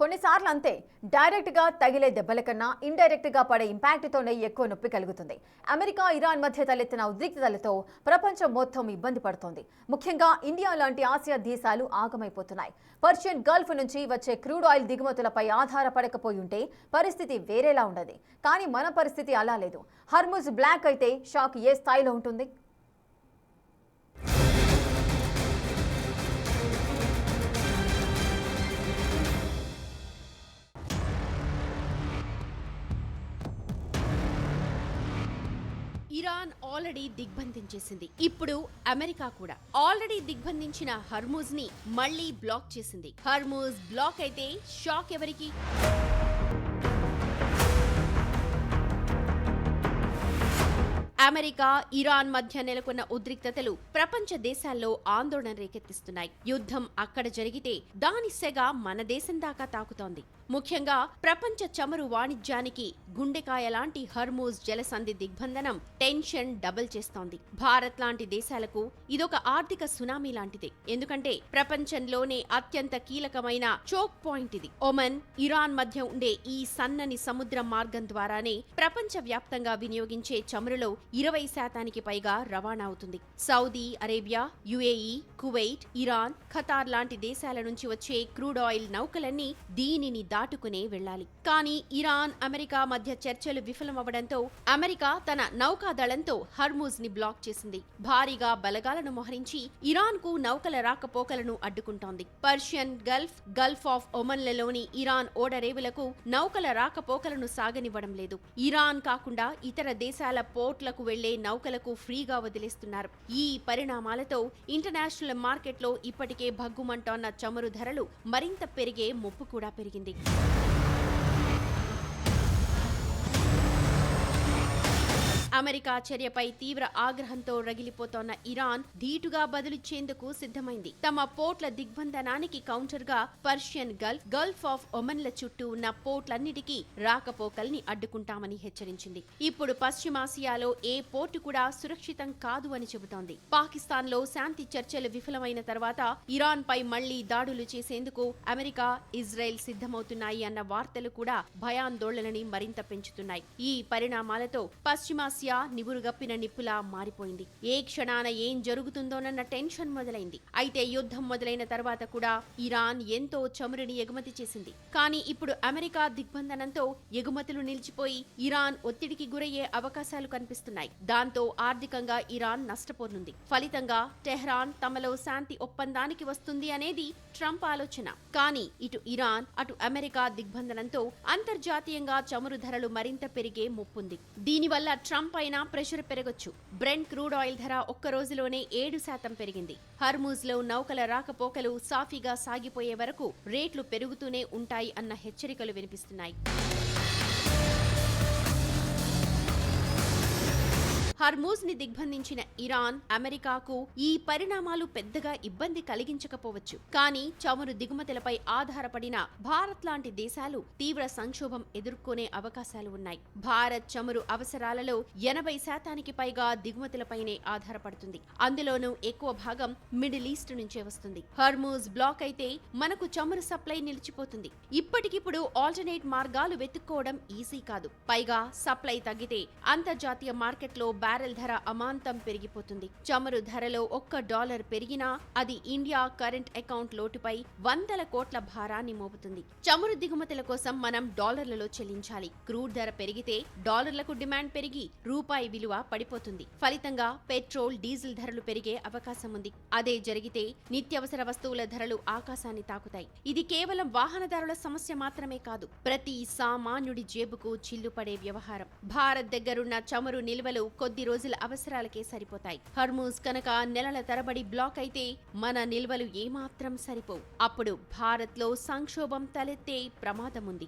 కొన్నిసార్లు అంతే డైరెక్ట్ గా తగిలే దెబ్బల కన్నా ఇండైరెక్ట్ గా పడే ఇంపాక్ట్ తోనే ఎక్కువ నొప్పి కలుగుతుంది. అమెరికా ఇరాన్ మధ్య తలెత్తిన ఉద్రిక్తతలతో ప్రపంచం మొత్తం ఇబ్బంది పడుతోంది. ముఖ్యంగా ఇండియా లాంటి ఆసియా దేశాలు ఆగమైపోతున్నాయి. పర్షియన్ గల్ఫ్ నుంచి వచ్చే క్రూడ్ ఆయిల్ దిగుమతులపై ఆధారపడకపోయి ఉంటే పరిస్థితి వేరేలా ఉండదు. కానీ మన పరిస్థితి అలా లేదు. హర్ముజ్ బ్లాక్ అయితే షాక్ ఏ స్థాయిలో ఉంటుంది? ఇరాన్ ఆల్రెడీ దిగ్బంధించేసింది. ఇప్పుడు అమెరికా కూడా ఆల్రెడీ దిగ్బంధించిన హర్మూజ్ ని మళ్లీ బ్లాక్ చేసింది. హర్మూజ్ బ్లాక్ అయితే షాక్ ఎవరికి? అమెరికా ఇరాన్ మధ్య నెలకొన్న ఉద్రిక్తతలు ప్రపంచ దేశాల్లో ఆందోళన రేకెత్తిస్తున్నాయి. యుద్ధం అక్కడ జరిగితే దాని సెగ మన దేశం దాకా తాకుతోంది. ముఖ్యంగా ప్రపంచ చమురు వాణిజ్యానికి గుండెకాయ లాంటి హర్మూజ్ జలసంధి దిగ్బంధనం టెన్షన్ డబుల్ చేస్తోంది. భారత్ లాంటి దేశాలకు ఇదొక ఆర్థిక సునామీ లాంటిదే. ఎందుకంటే ప్రపంచంలోనే అత్యంత కీలకమైన చోక్ పాయింట్ ఇది. ఒమన్, ఇరాన్ మధ్య ఉండే ఈ సన్నని సముద్ర మార్గం ద్వారానే ప్రపంచ వ్యాప్తంగా వినియోగించే చమురులో 20% పైగా రవాణా అవుతుంది. Saudi Arabia, UAE, Kuwait, Iran, Qatar లాంటి దేశాల నుంచి వచ్చే క్రూడ్ ఆయిల్ నౌకలన్నీ దీనిని దాటుకునే వెళ్లాలి. కానీ ఇరాన్, అమెరికా మధ్య చర్చలు విఫలమవడంతో అమెరికా తన నౌకాదళంతో హర్మూజ్ ని బ్లాక్ చేసింది. భారీగా బలగాలను మోహరించి ఇరాన్ కు నౌకల రాకపోకలను అడ్డుకుంటోంది. పర్షియన్ గల్ఫ్, గల్ఫ్ ఆఫ్ ఒమన్లలోని ఇరాన్ ఓడరేవులకు నౌకల రాకపోకలను సాగనివ్వడం లేదు. ఇరాన్ కాకుండా ఇతర దేశాల పోర్ట్లకు వెళ్లే నౌకలకు ఫ్రీగా వదిలేస్తున్నారు. ఈ పరిణామాలతో ఇంటర్నేషనల్ మార్కెట్లో ఇప్పటికే భగ్గుమంటోన్న చమురు ధరలు మరింత పెరిగే ముప్పు కూడా పెరిగింది. అమెరికా చర్యపై తీవ్ర ఆగ్రహంతో రగిలిపోతోన్న ఇరాన్ ధీటుగా బదులిచ్చేందుకు సిద్ధమైంది. తమ పోర్ట్ల దిగ్బంధనానికి కౌంటర్ గా పర్షియన్ గల్ఫ్, గల్ఫ్ ఆఫ్ ఒమన్ల చుట్టూ ఉన్న పోర్ట్లన్నిటికీ రాకపోకల్ని అడ్డుకుంటామని హెచ్చరించింది. ఇప్పుడు పశ్చిమాసియాలో ఏ పోర్టు కూడా సురక్షితం కాదు అని చెబుతోంది. పాకిస్తాన్ లో శాంతి చర్చలు విఫలమైన తర్వాత ఇరాన్ పై మళ్లీ దాడులు చేసేందుకు అమెరికా, ఇజ్రాయెల్ సిద్ధమవుతున్నాయి అన్న వార్తలు కూడా భయాందోళనని మరింత పెంచుతున్నాయి. ఈ పరిణామాలతో పశ్చిమాసియా నివురుగప్పిన నిప్పులా మారిపోయింది. ఏ క్షణాన ఏం జరుగుతుందోనన్న టెన్షన్ మొదలైంది. అయితే యుద్ధం మొదలైన తర్వాత కూడా ఇరాన్ ఎంతో చమురుని ఎగుమతి చేసింది. కానీ ఇప్పుడు అమెరికా దిగ్బంధనంతో ఎగుమతులు నిలిచిపోయి ఇరాన్ ఒత్తిడికి గురయ్యే అవకాశాలు కనిపిస్తున్నాయి. దాంతో ఆర్థికంగా ఇరాన్ నష్టపోనుంది. ఫలితంగా టెహ్రాన్ తమలో శాంతి ఒప్పందానికి వస్తుంది అనేది ట్రంప్ ఆలోచన. కానీ ఇటు ఇరాన్, అటు అమెరికా దిగ్బంధనంతో అంతర్జాతీయంగా చమురు ధరలు మరింత పెరిగే ముప్పుంది. దీనివల్ల ట్రంప్ పైన ప్రెషర్ పెరగొచ్చు. బ్రెంట్ క్రూడ్ ఆయిల్ ధర ఒక్క రోజులోనే 7% పెరిగింది. హర్మూజ్ లో నౌకల రాకపోకలు సాఫీగా సాగిపోయే వరకు రేట్లు పెరుగుతూనే ఉంటాయి అన్న హెచ్చరికలు వినిపిస్తున్నాయి. హర్మూజ్ ని దిగ్బంధించిన ఇరాన్, అమెరికాకు ఈ పరిణామాలు పెద్దగా ఇబ్బంది కలిగించకపోవచ్చు. కానీ చమురు దిగుమతులపై ఆధారపడిన భారత్ లాంటి దేశాలు తీవ్ర సంక్షోభం ఎదుర్కొనే అవకాశాలు ఉన్నాయి. భారత్ చమురు అవసరాలలో 80% పైగా దిగుమతులపైనే ఆధారపడుతుంది. అందులోనూ ఎక్కువ భాగం మిడిల్ ఈస్ట్ నుంచే వస్తుంది. హర్మూజ్ బ్లాక్ అయితే మనకు చమురు సప్లై నిలిచిపోతుంది. ఇప్పటికిప్పుడు ఆల్టర్నేట్ మార్గాలు వెతుక్కోవడం ఈజీ కాదు. పైగా సప్లై తగ్గితే అంతర్జాతీయ మార్కెట్లో బ్యారెల్ ధర అమాంతం పెరిగిపోతుంది. చమురు ధరలో $1 పెరిగినా అది ఇండియా కరెంట్ అకౌంట్ లోటుపై వందల కోట్ల భారాన్ని మోపుతుంది. చమురు దిగుమతుల కోసం మనం డాలర్లలో చెల్లించాలి. క్రూడ్ ధర పెరిగితే డాలర్లకు డిమాండ్ పెరిగి రూపాయి విలువ పడిపోతుంది. ఫలితంగా పెట్రోల్, డీజిల్ ధరలు పెరిగే అవకాశం ఉంది. అదే జరిగితే నిత్యావసర వస్తువుల ధరలు ఆకాశాన్ని తాకుతాయి. ఇది కేవలం వాహనదారుల సమస్య మాత్రమే కాదు, ప్రతి సామాన్యుడి జేబుకు చిల్లుపడే వ్యవహారం. భారత్ దగ్గరున్న చమురు నిల్వలు కొద్ది రోజుల అవసరాలకే సరిపోతాయి. హర్మూజ్ కనుక నెలల తరబడి బ్లాక్ అయితే మన నిల్వలు ఏమాత్రం సరిపోవు. అప్పుడు భారత్లో సంక్షోభం తలెత్తే ప్రమాదం ఉంది.